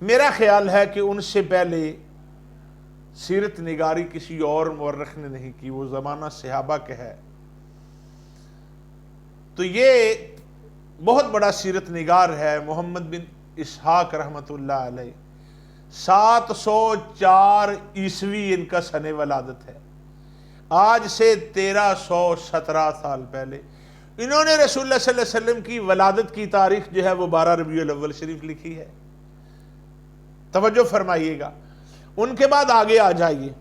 میرا خیال ہے کہ ان سے پہلے سیرت نگاری کسی اور مورخ نے نہیں کی، وہ زمانہ صحابہ کے ہے۔ تو یہ بہت بڑا سیرت نگار ہے محمد بن اسحاق رحمۃ اللہ علیہ۔ 704 عیسوی ان کا سن ولادت ہے، آج سے 1317 سال پہلے انہوں نے رسول اللہ صلی اللہ علیہ وسلم کی ولادت کی تاریخ جو ہے وہ 12 ربیع الاول شریف لکھی ہے۔ توجہ فرمائیے گا۔ ان کے بعد آگے آ جائیے،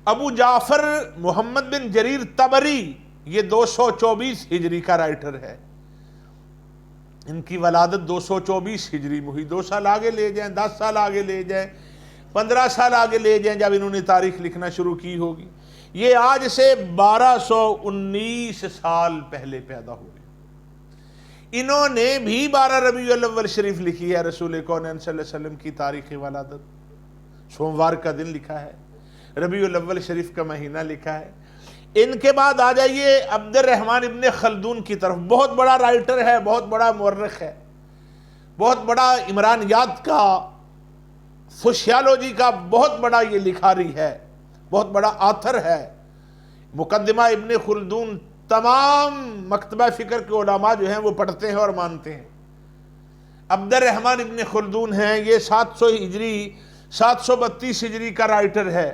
ابو جعفر محمد بن جریر طبری، یہ 224 ہجری کا رائٹر ہے۔ ان کی ولادت 224 ہجری میں ہوئی۔ 2 سال آگے لے جائیں، 10 سال آگے لے جائیں، 15 سال آگے لے جائیں جب انہوں نے تاریخ لکھنا شروع کی ہوگی۔ یہ آج سے 1219 سال پہلے پیدا ہوئے۔ انہوں نے بھی 12 ربیع الاول شریف لکھی ہے۔ رسول کونین صلی اللہ علیہ وسلم کی تاریخ ولادت سوموار کا دن لکھا ہے، ربیع الاول شریف کا مہینہ لکھا ہے۔ ان کے بعد آ جائیے عبد الرحمن ابن خلدون کی طرف، بہت بڑا رائٹر ہے، بہت بڑا مورخ ہے، بہت بڑا عمرانیات کا، سوشیالوجی کا بہت بڑا یہ لکھاری ہے، بہت بڑا آتھر ہے۔ مقدمہ ابن خلدون تمام مکتبہ فکر کے علماء جو ہیں وہ پڑھتے ہیں اور مانتے ہیں۔ عبد الرحمن ابن خلدون ہیں، یہ 700 ہجری 732 ہجری کا رائٹر ہے،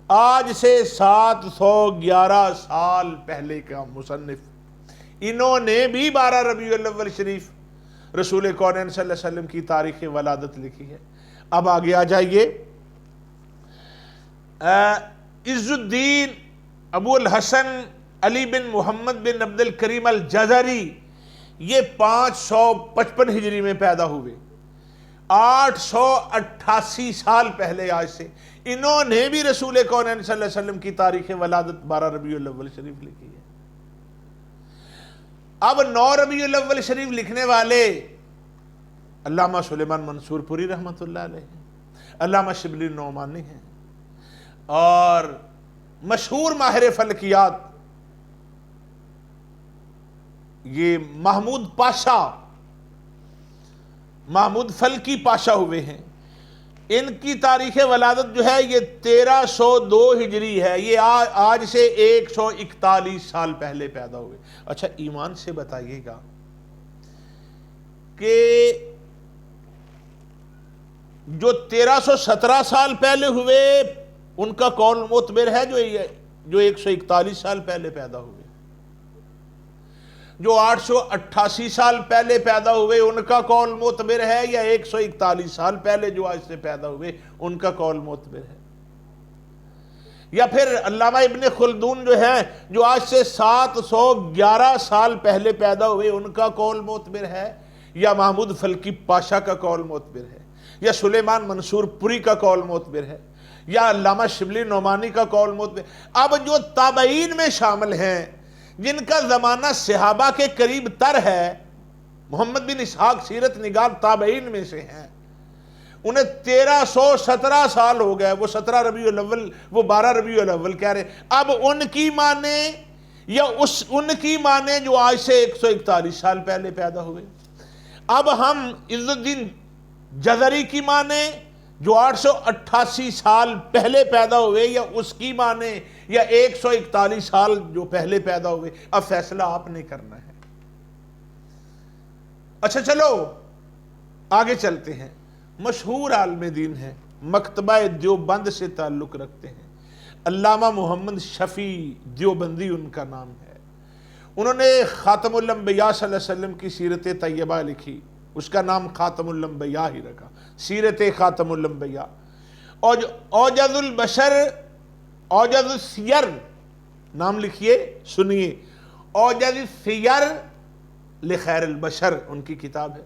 آج سے 711 سال پہلے کا مصنف۔ انہوں نے بھی 12 ربیع الاول شریف رسول کونین صلی اللہ علیہ وسلم کی تاریخ ولادت لکھی ہے۔ اب آگے آ جائیے، عز الدین ابو الحسن علی بن محمد بن عبد الکریم الجزری، یہ 555 ہجری میں پیدا ہوئے، 888 سال پہلے آج سے۔ انہوں نے بھی رسول کونین صلی اللہ علیہ وسلم کی تاریخ ولادت 12 ربیع الاول شریف لکھی ہے۔ اب 9 ربیع الاول شریف لکھنے والے علامہ سلیمان منصور پوری رحمۃ اللہ علیہ، علامہ شبلی نعمانی ہیں، اور مشہور ماہر فلکیات یہ محمود پاشا، محمود فلکی پاشا ہوئے ہیں۔ ان کی تاریخ ولادت جو ہے یہ 1302 ہجری ہے، یہ آج سے 141 سال پہلے پیدا ہوئے۔ اچھا ایمان سے بتائیے گا کہ جو 1317 سال پہلے ہوئے ان کا قول معتبر ہے جو 141 سال پہلے پیدا ہوئے؟ جو 888 سال پہلے پیدا ہوئے ان کا قول معتبر ہے، یا 141 سال پہلے جو آج سے پیدا ہوئے ان کا قول معتبر ہے؟ یا پھر علامہ ابن خلدون جو ہیں جو آج سے 711 سال پہلے پیدا ہوئے ان کا قول معتبر ہے، یا محمود فلکی پاشا کا قول معتبر ہے، یا سلیمان منصور پوری کا قول معتبر ہے، یا علامہ شبلی نعمانی کا قول معتبر؟ اب جو تابعین میں شامل ہیں جن کا زمانہ صحابہ کے قریب تر ہے، محمد بن اسحاق سیرت نگار تابعین میں سے ہیں، انہیں 1317 سال ہو گئے، وہ 17 ربیع الاول، وہ 12 ربیع الاول کہہ رہے۔ اب ان کی مانے یا ان کی مانے جو آج سے 141 سال پہلے پیدا ہوئے؟ اب ہم عز الدین جزری کی مانے جو 888 سال پہلے پیدا ہوئے، یا اس کی مانے یا 141 سال جو پہلے پیدا ہوئے؟ اب فیصلہ آپ نے کرنا ہے۔ اچھا چلو آگے چلتے ہیں۔ مشہور عالم دین ہیں، مکتبہ دیوبند سے تعلق رکھتے ہیں، علامہ محمد شفیع دیوبندی ان کا نام ہے۔ انہوں نے خاتم الانبیاء صلی اللہ علیہ وسلم کی سیرت طیبہ لکھی، اس کا نام خاتم الانبیاء ہی رکھا، سیرت خاتم الانبیاء۔ اور اوجز البشر، اوجز السیر، نام لکھیے سنیے، اوجز السیر لخیر البشر ان کی کتاب ہے۔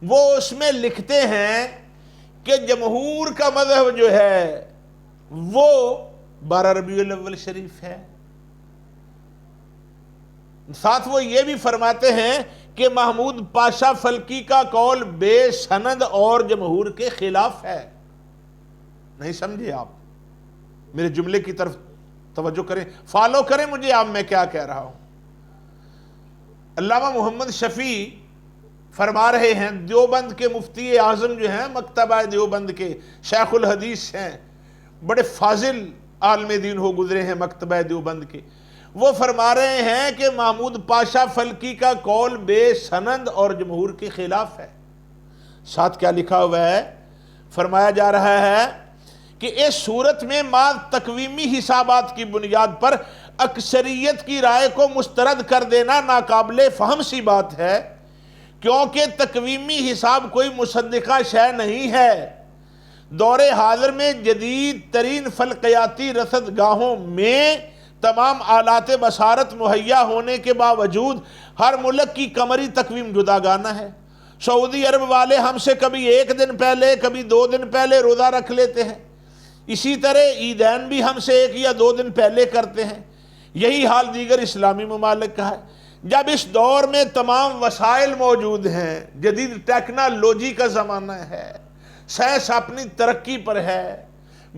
وہ اس میں لکھتے ہیں کہ جمہور کا مذہب جو ہے وہ 12 ربیع الاول شریف ہے۔ ساتھ وہ یہ بھی فرماتے ہیں کہ محمود پاشا فلکی کا قول بے سند اور جمہور کے خلاف ہے۔ نہیں سمجھے آپ؟ میرے جملے کی طرف توجہ کریں، فالو کریں مجھے، آپ میں کیا کہہ رہا ہوں۔ علامہ محمد شفیع فرما رہے ہیں دیوبند کے مفتی اعظم جو ہیں مکتبہ دیوبند کے شیخ الحدیث ہیں، بڑے فاضل عالم دین ہو گزرے ہیں مکتبہ دیوبند کے، وہ فرما رہے ہیں کہ محمود پاشا فلکی کا قول بے سند اور جمہور کے خلاف ہے۔ ساتھ کیا لکھا ہوا ہے؟ فرمایا جا رہا ہے کہ اس صورت میں ما تقویمی حسابات کی بنیاد پر اکثریت کی رائے کو مسترد کر دینا ناقابل فہم سی بات ہے، کیونکہ تقویمی حساب کوئی مصدقہ شے نہیں ہے۔ دور حاضر میں جدید ترین فلکیاتی رصد گاہوں میں تمام آلات بصارت مہیا ہونے کے باوجود ہر ملک کی قمری تقویم جداگانہ ہے۔ سعودی عرب والے ہم سے کبھی 1 دن پہلے کبھی 2 دن پہلے روزہ رکھ لیتے ہیں، اسی طرح عیدین بھی ہم سے 1 یا 2 دن پہلے کرتے ہیں۔ یہی حال دیگر اسلامی ممالک کا ہے۔ جب اس دور میں تمام وسائل موجود ہیں، جدید ٹیکنالوجی کا زمانہ ہے، سائنس اپنی ترقی پر ہے،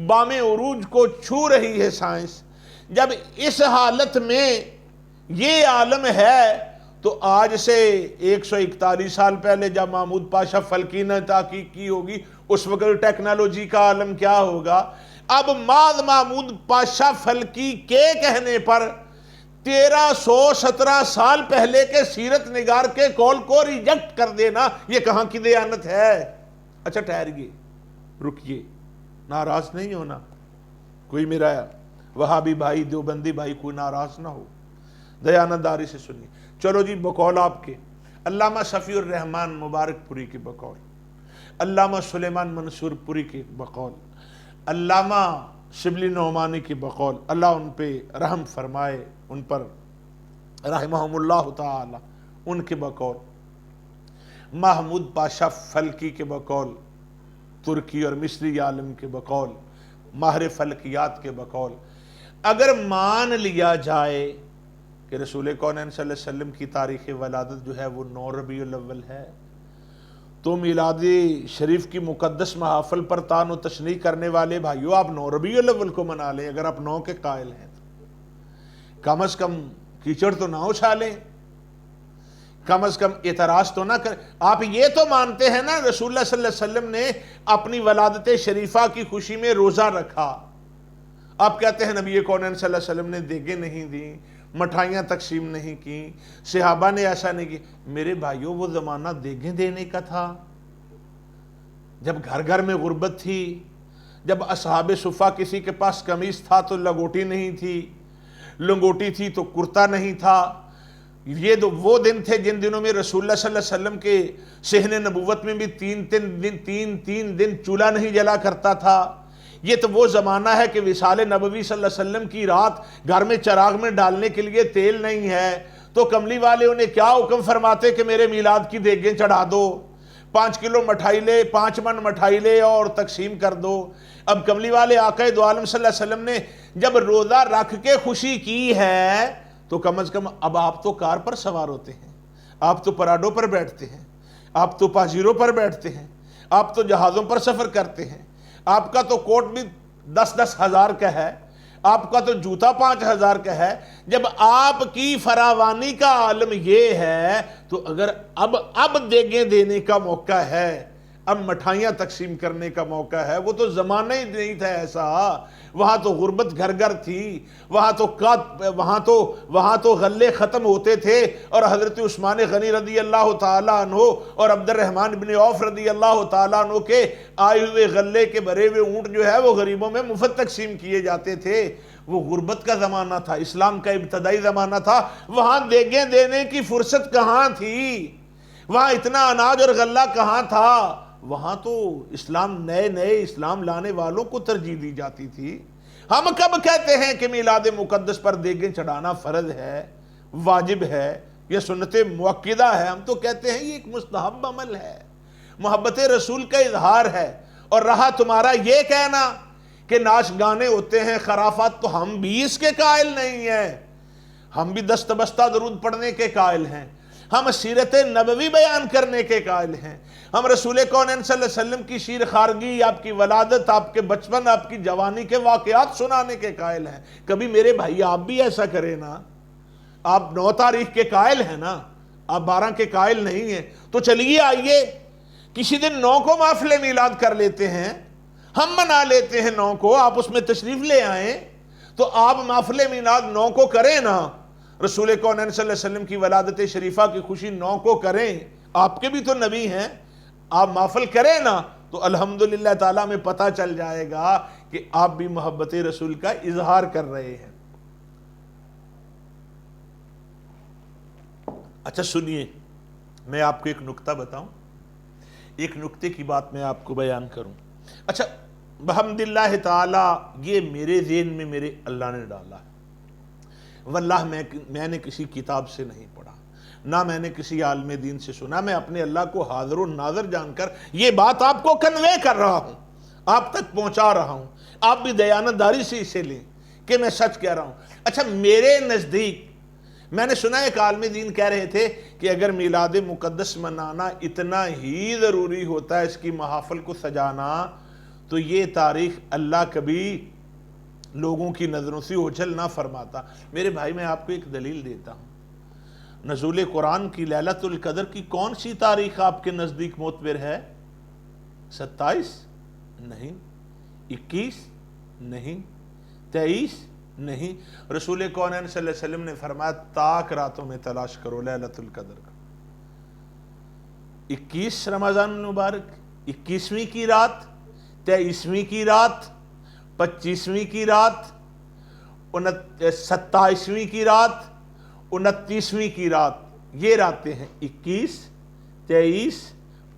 بام عروج کو چھو رہی ہے سائنس، جب اس حالت میں یہ عالم ہے تو آج سے 141 سال پہلے جب محمود پاشا فلکی نے تحقیق کی ہوگی اس وقت ٹیکنالوجی کا عالم کیا ہوگا۔ اب محمود پاشا فلکی کے کہنے پر 1317 سال پہلے کے سیرت نگار کے قول کو ریجیکٹ کر دینا، یہ کہاں کی دیانت ہے؟ اچھا ٹھہریے، رکیے، ناراض نہیں ہونا، کوئی میرا وہابی بھائی دیوبندی بھائی کوئی ناراض نہ ہو، دیانتداری سے سنیے۔ چلو جی، بقول آپ کے علامہ صفی الرحمن مبارک پوری کے بقول، علامہ سلیمان منصور پوری کے بقول، علامہ شبلی نعمانی کے بقول، اللہ ان پہ رحم فرمائے، ان پر رحمہم اللہ تعالی، ان کے بقول، محمود پاشا فلکی کے بقول، ترکی اور مصری عالم کے بقول، ماہر فلکیات کے بقول، اگر مان لیا جائے کہ رسول کونین صلی اللہ علیہ وسلم کی تاریخ ولادت جو ہے وہ 9 ربیع الاول ہے، تو میلاد شریف کی مقدس محافل پر تان و تشنیع کرنے والے بھائیو، آپ 9 ربیع الاول کو منا لیں اگر آپ 9 کے قائل ہیں تو کم از کم کیچڑ تو نہ اچھالیں، کم از کم اعتراض تو نہ کریں۔ آپ یہ تو مانتے ہیں نا رسول اللہ صلی اللہ علیہ وسلم نے اپنی ولادت شریفہ کی خوشی میں روزہ رکھا، آپ کہتے ہیں نبی کونین صلی اللہ علیہ وسلم نے دیگیں نہیں دیں، مٹھائیاں تقسیم نہیں کی، صحابہ نے ایسا نہیں کی۔ میرے بھائیوں، وہ زمانہ دیگیں دینے کا تھا جب گھر گھر میں غربت تھی، جب اصحاب صفہ کسی کے پاس قمیص تھا تو لنگوٹی نہیں تھی، لنگوٹی تھی تو کرتا نہیں تھا۔ یہ وہ دن تھے جن دنوں میں رسول اللہ صلی اللہ علیہ وسلم کے صحن نبوت میں بھی تین دن چولہا نہیں جلا کرتا تھا۔ یہ تو وہ زمانہ ہے کہ وصال نبوی صلی اللہ علیہ وسلم کی رات گھر میں چراغ میں ڈالنے کے لیے تیل نہیں ہے، تو کملی والے انہیں کیا حکم فرماتے کہ میرے میلاد کی دیگیں چڑھا دو، 5 کلو مٹھائی لے، 5 من مٹھائی لے اور تقسیم کر دو۔ اب کملی والے آقا دو عالم صلی اللہ علیہ وسلم نے جب روزہ رکھ کے خوشی کی ہے تو کم از کم اب آپ تو کار پر سوار ہوتے ہیں، آپ تو پراڈو پر بیٹھتے ہیں، آپ تو پاجیروں پر بیٹھتے ہیں، آپ تو جہازوں پر سفر کرتے ہیں، آپ کا تو کوٹ بھی 10 ہزار کا ہے، آپ کا تو جوتا 5,000 کا ہے۔ جب آپ کی فراوانی کا عالم یہ ہے تو اگر اب دیگیں دینے کا موقع ہے، اب مٹھائیاں تقسیم کرنے کا موقع ہے، وہ تو زمانہ ہی نہیں تھا ایسا، وہاں تو غربت گھر گھر تھی، وہاں تو غلے ختم ہوتے تھے، اور حضرت عثمان غنی رضی اللہ تعالیٰ عنہ اور عبد الرحمن بن عوف رضی اللہ تعالیٰ عنہ کے آئے ہوئے غلے کے بھرے ہوئے اونٹ جو ہے وہ غریبوں میں مفت تقسیم کیے جاتے تھے۔ وہ غربت کا زمانہ تھا، اسلام کا ابتدائی زمانہ تھا، وہاں دیگیں دینے کی فرصت کہاں تھی، وہاں اتنا اناج اور غلہ کہاں تھا، وہاں تو نئے اسلام لانے والوں کو ترجیح دی جاتی تھی۔ ہم کب کہتے ہیں کہ میلاد مقدس پر دیگیں چڑھانا فرض ہے، واجب ہے، یہ سنت مؤکدہ ہے؟ ہم تو کہتے ہیں یہ ایک مستحب عمل ہے، محبت رسول کا اظہار ہے۔ اور رہا تمہارا یہ کہنا کہ ناچ گانے ہوتے ہیں، خرافات، تو ہم بھی اس کے قائل نہیں ہیں، ہم بھی دست بستہ درود پڑھنے کے قائل ہیں، ہم سیرت نبوی بیان کرنے کے قائل ہیں، ہم رسول کونین صلی اللہ علیہ وسلم کی شیر خارگی، آپ کی ولادت، آپ کے بچپن، آپ کی جوانی کے واقعات سنانے کے قائل ہیں۔ کبھی میرے بھائی آپ بھی ایسا کریں نا، آپ 9 تاریخ کے قائل ہیں نا، آپ 12 کے قائل نہیں ہیں تو چلیے آئیے کسی دن 9 کو محفل میلاد کر لیتے ہیں، ہم منا لیتے ہیں 9 کو، آپ اس میں تشریف لے آئیں، تو آپ محفل میلاد 9 کو کریں نا، رسول کونین صلی اللہ علیہ وسلم کی ولادت شریفہ کی خوشی 9 کو کریں، آپ کے بھی تو نبی ہیں، آپ محفل کریں نا، تو الحمدللہ تعالیٰ میں پتہ چل جائے گا کہ آپ بھی محبت رسول کا اظہار کر رہے ہیں۔ اچھا سنیے، میں آپ کو ایک نکتہ بتاؤں، ایک نکتے کی بات میں آپ کو بیان کروں۔ اچھا بحمداللہ تعالی یہ میرے ذہن میں میرے اللہ نے ڈالا ہے، واللہ میں نے کسی کتاب سے نہیں پڑھا، نہ میں نے کسی عالم دین سے سنا، میں اپنے اللہ کو حاضر و ناظر جان کر یہ بات آپ کو کنوے کر رہا ہوں، آپ تک پہنچا رہا ہوں، آپ بھی دیانتداری سے اسے لیں کہ میں سچ کہہ رہا ہوں۔ اچھا میرے نزدیک میں نے سنا ایک عالم دین کہہ رہے تھے کہ اگر میلاد مقدس منانا اتنا ہی ضروری ہوتا ہے اس کی محافل کو سجانا، تو یہ تاریخ اللہ کبھی لوگوں کی نظروں سے اوجھل نہ فرماتا۔ میرے بھائی میں آپ کو ایک دلیل دیتا ہوں، نزول قرآن کی لیلۃ القدر کی کون سی تاریخ آپ کے نزدیک معتبر ہے؟ 27 نہیں، 21 نہیں، 23 نہیں، رسول کونین صلی اللہ علیہ وسلم نے فرمایا تاک راتوں میں تلاش کرو لیلۃ القدر کا۔ 21 رمضان المبارک، 21ویں کی رات، 23ویں کی رات، 25ویں کی رات، 27ویں کی رات، 29ویں کی رات، یہ راتیں ہیں 21، 23،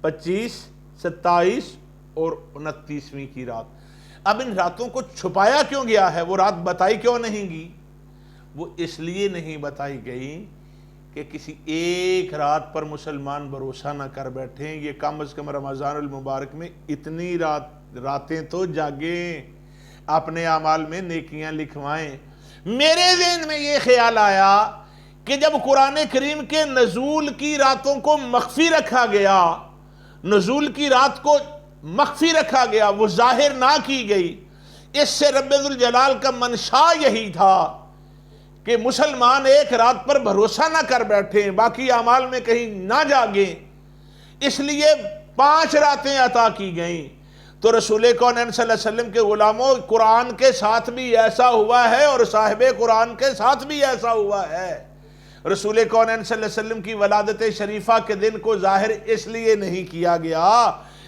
25، 27 اور 29ویں کی رات۔ اب ان راتوں کو چھپایا کیوں گیا ہے؟ وہ رات بتائی کیوں نہیں گی؟ وہ اس لیے نہیں بتائی گئی کہ کسی ایک رات پر مسلمان بھروسہ نہ کر بیٹھیں، یہ کم از کم رمضان المبارک میں اتنی راتیں تو جاگیں، اپنے اعمال میں نیکیاں لکھوائیں۔ میرے ذہن میں یہ خیال آیا کہ جب قرآن کریم کے نزول کی راتوں کو مخفی رکھا گیا، نزول کی رات کو مخفی رکھا گیا، وہ ظاہر نہ کی گئی، اس سے رب ذوالجلال کا منشا یہی تھا کہ مسلمان ایک رات پر بھروسہ نہ کر بیٹھیں، باقی اعمال میں کہیں نہ جاگیں، اس لیے 5 راتیں عطا کی گئیں۔ تو رسول کونین صلی اللہ علیہ وسلم کے غلاموں، قرآن کے ساتھ بھی ایسا ہوا ہے اور صاحب قرآن کے ساتھ بھی ایسا ہوا ہے۔ رسول کونین صلی اللہ علیہ وسلم کی ولادت شریفہ کے دن کو ظاہر اس لیے نہیں کیا گیا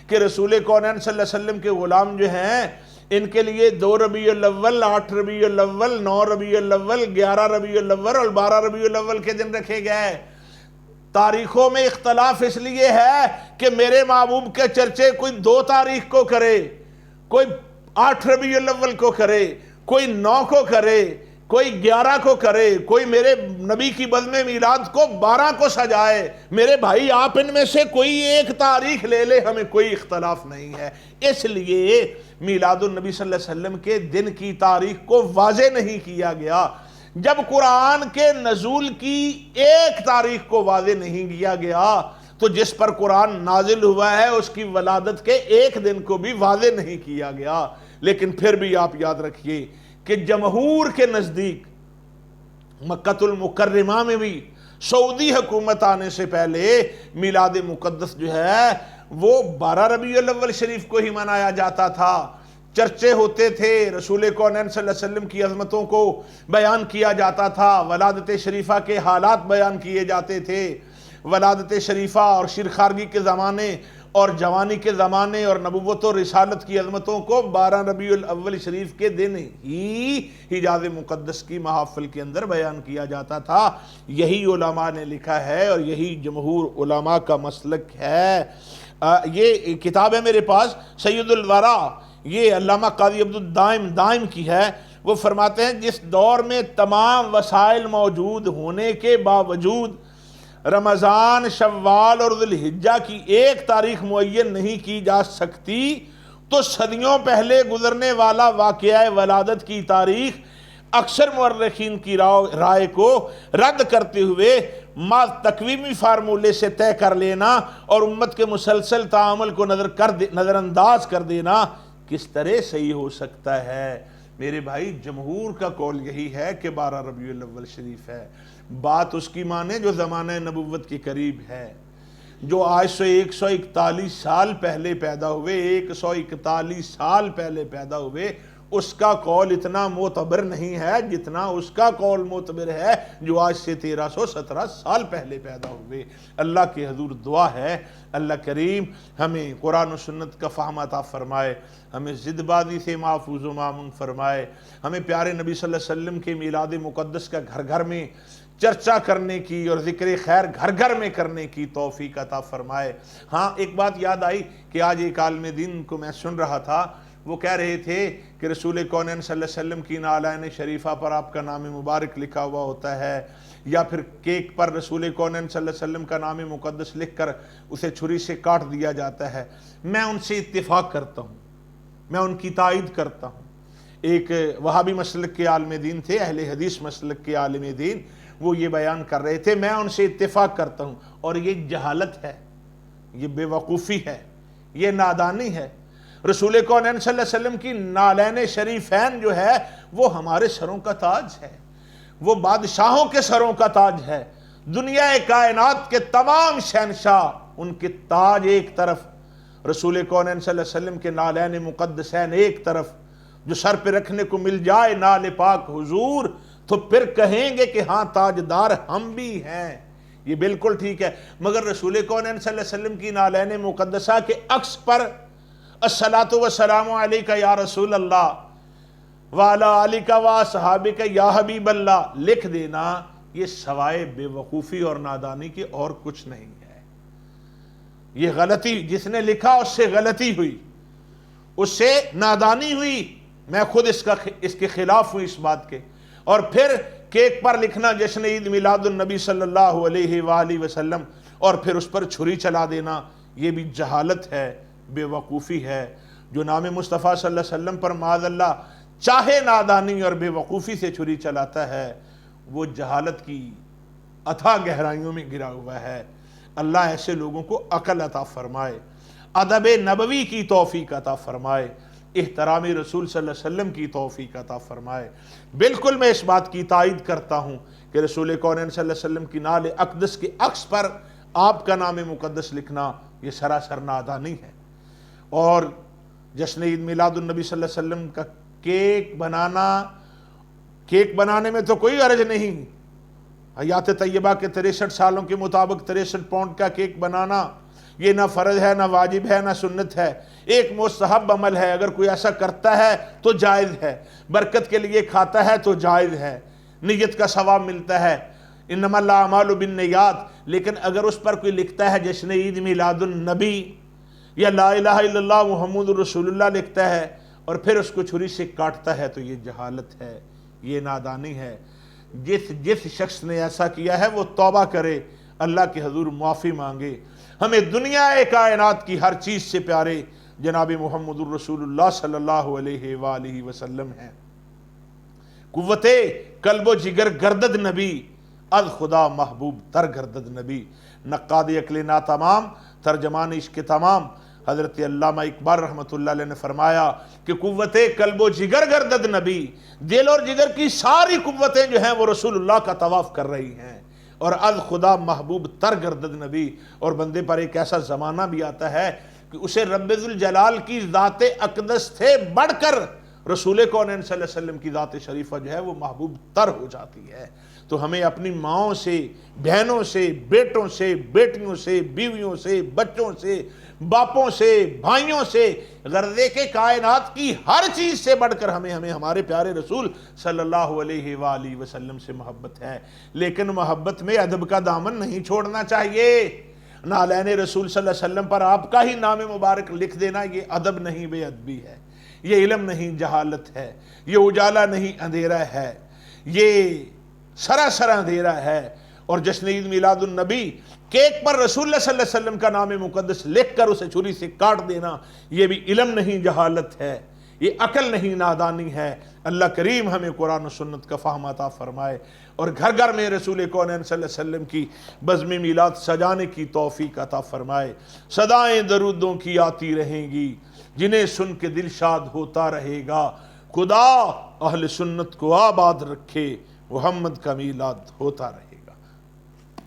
کہ رسول کونین صلی اللہ علیہ وسلم کے غلام جو ہیں ان کے لیے 2 ربیع الاول، 8 ربیع الاول، 9 ربیع الاول، 11 ربیع الاول اور 12 ربیع الاول کے دن رکھے گئے۔ تاریخوں میں اختلاف اس لیے ہے کہ میرے محبوب کے چرچے کوئی 2 تاریخ کو کرے، کوئی 8 ربیع الاول کو کرے، کوئی 9 کو کرے، کوئی 11 کو کرے، کوئی میرے نبی کی بزم میلاد کو 12 کو سجائے۔ میرے بھائی آپ ان میں سے کوئی ایک تاریخ لے لے، ہمیں کوئی اختلاف نہیں ہے۔ اس لیے میلاد النبی صلی اللہ علیہ وسلم کے دن کی تاریخ کو واضح نہیں کیا گیا۔ جب قرآن کے نزول کی ایک تاریخ کو واضح نہیں کیا گیا تو جس پر قرآن نازل ہوا ہے اس کی ولادت کے ایک دن کو بھی واضح نہیں کیا گیا۔ لیکن پھر بھی آپ یاد رکھیے کہ جمہور کے نزدیک مکہ المکرمہ میں بھی سعودی حکومت آنے سے پہلے میلاد مقدس جو ہے وہ 12 ربیع الاول شریف کو ہی منایا جاتا تھا۔ چرچے ہوتے تھے، رسول کونین صلی اللہ علیہ وسلم کی عظمتوں کو بیان کیا جاتا تھا، ولادت شریفہ کے حالات بیان کیے جاتے تھے۔ ولادت شریفہ اور شیرخوارگی کے زمانے اور جوانی کے زمانے اور نبوت و رسالت کی عظمتوں کو 12 ربیع الاول شریف کے دن ہی حجاز مقدس کی محافل کے اندر بیان کیا جاتا تھا۔ یہی علماء نے لکھا ہے اور یہی جمہور علماء کا مسلک ہے۔ یہ کتاب ہے میرے پاس سید الورا، یہ علامہ قاضی عبد الدائم دائم کی ہے۔ وہ فرماتے ہیں جس دور میں تمام وسائل موجود ہونے کے باوجود رمضان، شوال اور ذی الحجہ کی ایک تاریخ معین نہیں کی جا سکتی، تو صدیوں پہلے گزرنے والا واقعہ ولادت کی تاریخ اکثر مورخین کی رائے کو رد کرتے ہوئے تقویمی فارمولے سے طے کر لینا اور امت کے مسلسل تعامل کو نظر انداز کر دینا کس طرح صحیح ہو سکتا ہے؟ میرے بھائی جمہور کا قول یہی ہے کہ 12 ربیع الاول شریف ہے۔ بات اس کی مانے جو زمانہ نبوت کے قریب ہے، جو آج سے 141 سال پہلے پیدا ہوئے، 141 سال پہلے پیدا ہوئے، اس کا قول اتنا معتبر نہیں ہے جتنا اس کا قول معتبر ہے جو آج سے 1317 سال پہلے پیدا ہوئے۔ اللہ کے حضور دعا ہے اللہ کریم ہمیں قرآن و سنت کا فہم عطا فرمائے، ہمیں ضد بازی سے محفوظ و مامون فرمائے، ہمیں پیارے نبی صلی اللہ علیہ وسلم کے میلاد مقدس کا گھر گھر میں چرچا کرنے کی اور ذکر خیر گھر گھر میں کرنے کی توفیق عطا فرمائے۔ ہاں ایک بات یاد آئی کہ آج ایک عالم دین کو میں سن رہا تھا، وہ کہہ رہے تھے کہ رسول کونین صلی اللہ علیہ وسلم کی نعلین شریفہ پر آپ کا نام مبارک لکھا ہوا ہوتا ہے، یا پھر کیک پر رسول کونین صلی اللہ علیہ وسلم کا نام مقدس لکھ کر اسے چھری سے کاٹ دیا جاتا ہے۔ میں ان سے اتفاق کرتا ہوں، میں ان کی تائید کرتا ہوں۔ ایک وہابی مسلک کے عالم دین تھے، اہل حدیث مسلک کے عالم دین، وہ یہ بیان کر رہے تھے، میں ان سے اتفاق کرتا ہوں، اور یہ جہالت ہے، یہ بے وقوفی ہے، یہ نادانی ہے۔ رسول کونین صلی اللہ علیہ وسلم کی نعلین شریفین جو ہے وہ ہمارے سروں کا تاج ہے، وہ بادشاہوں کے سروں کا تاج ہے، دنیا کائنات کے تمام شہنشاہ ان کے تاج ایک طرف، رسول کونین صلی اللہ علیہ وسلم کے نعلین مقدسین ایک طرف، جو سر پہ رکھنے کو مل جائے نال پاک حضور تو پھر کہیں گے کہ ہاں تاجدار ہم بھی ہیں۔ یہ بالکل ٹھیک ہے، مگر رسول کونین صلی اللہ علیہ وسلم کی نعلین مقدسہ کے عکس پر الصلاۃ والسلام علیک یا رسول اللہ وعلی آلک و اصحابک یا حبیب اللہ لکھ دینا، یہ سوائے بے وقوفی اور نادانی کے اور کچھ نہیں ہے۔ یہ غلطی، جس نے لکھا اس سے غلطی ہوئی، اس سے نادانی ہوئی، میں خود اس کے خلاف ہوں اس بات کے۔ اور پھر کیک پر لکھنا جشن عید میلاد النبی صلی اللہ علیہ وآلہ وسلم اور پھر اس پر چھری چلا دینا، یہ بھی جہالت ہے، بے وقوفی ہے۔ جو نام مصطفیٰ صلی اللہ علیہ وسلم پر معاذ اللہ چاہے نادانی اور بے وقوفی سے چھری چلاتا ہے، وہ جہالت کی اتھا گہرائیوں میں گرا ہوا ہے۔ اللہ ایسے لوگوں کو عقل عطا فرمائے، ادب نبوی کی توفیق عطا فرمائے، احترام رسول صلی اللہ علیہ وسلم کی توفیق عطا فرمائے۔ بالکل میں اس بات کی تائید کرتا ہوں کہ رسول کونین صلی اللہ علیہ وسلم کی نعل اقدس کے عکس پر آپ کا نام مقدس لکھنا یہ سراسر نادانی ہے۔ اور جشن عید میلاد النبی صلی اللہ علیہ وسلم کا کیک بنانے میں تو کوئی حرج نہیں، حیات طیبہ کے 63 سالوں کے مطابق 63 پاؤنڈ کا کیک بنانا یہ نہ فرض ہے، نہ واجب ہے، نہ سنت ہے، ایک مستحب عمل ہے۔ اگر کوئی ایسا کرتا ہے تو جائز ہے، برکت کے لیے کھاتا ہے تو جائز ہے، نیت کا ثواب ملتا ہے، انما الاعمال بالنیات۔ لیکن اگر اس پر کوئی لکھتا ہے جشن عید میلاد النبی یا لا الہ الا اللہ محمد رسول اللہ لکھتا ہے اور پھر اس کو چھری سے کاٹتا ہے، تو یہ جہالت ہے، یہ نادانی ہے۔ جس شخص نے ایسا کیا ہے وہ توبہ کرے، اللہ کے حضور معافی مانگے۔ ہمیں دنیا کائنات کی ہر چیز سے پیارے جناب محمد الرسول اللہ صلی اللہ علیہ وآلہ وسلم ہیں۔ قوت قلب و جگر گردد نبی، از خدا محبوب تر گردد نبی۔ نقاد عقل ناتمام، ترجمان عشق تمام حضرت علامہ اقبال رحمۃ اللہ علیہ نے فرمایا کہ قوت قلب و جگر گردد نبی، دل اور جگر کی ساری قوتیں جو ہیں وہ رسول اللہ کا طواف کر رہی ہیں، اور از خدا محبوب تر گردد نبی۔ اور بندے پر ایک ایسا زمانہ بھی آتا ہے کہ اسے رب ذوالجلال کی ذات اقدس سے بڑھ کر رسول کونین صلی اللہ علیہ وسلم کی ذات شریفہ جو ہے وہ محبوب تر ہو جاتی ہے۔ تو ہمیں اپنی ماؤں سے، بہنوں سے، بیٹوں سے، بیٹیوں سے، بیویوں سے، بچوں سے، باپوں سے، بھائیوں سے، غرضے کے کائنات کی ہر چیز سے بڑھ کر ہمیں ہمارے پیارے رسول صلی اللہ علیہ وآلہ وسلم سے محبت ہے۔ لیکن محبت میں ادب کا دامن نہیں چھوڑنا چاہیے۔ نعلین رسول صلی اللہ علیہ وسلم پر آپ کا ہی نام مبارک لکھ دینا یہ ادب نہیں، بے ادبی ہے، یہ علم نہیں، جہالت ہے، یہ اجالا نہیں، اندھیرا ہے، یہ سراسر اندھیرا ہے۔ اور جشن عید میلاد النبی کیک پر رسول اللہ صلی اللہ علیہ وسلم کا نام مقدس لکھ کر اسے چھری سے کاٹ دینا یہ بھی علم نہیں، جہالت ہے، یہ عقل نہیں، نادانی ہے۔ اللہ کریم ہمیں قرآن و سنت کا فہم عطا فرمائے اور گھر گھر میں رسول کونین صلی اللہ علیہ وسلم کی بزم میلاد سجانے کی توفیق عطا فرمائے۔ صدائیں درودوں کی آتی رہیں گی، جنہیں سن کے دل شاد ہوتا رہے گا۔ خدا اہل سنت کو آباد رکھے، محمد کا میلاد ہوتا رہے۔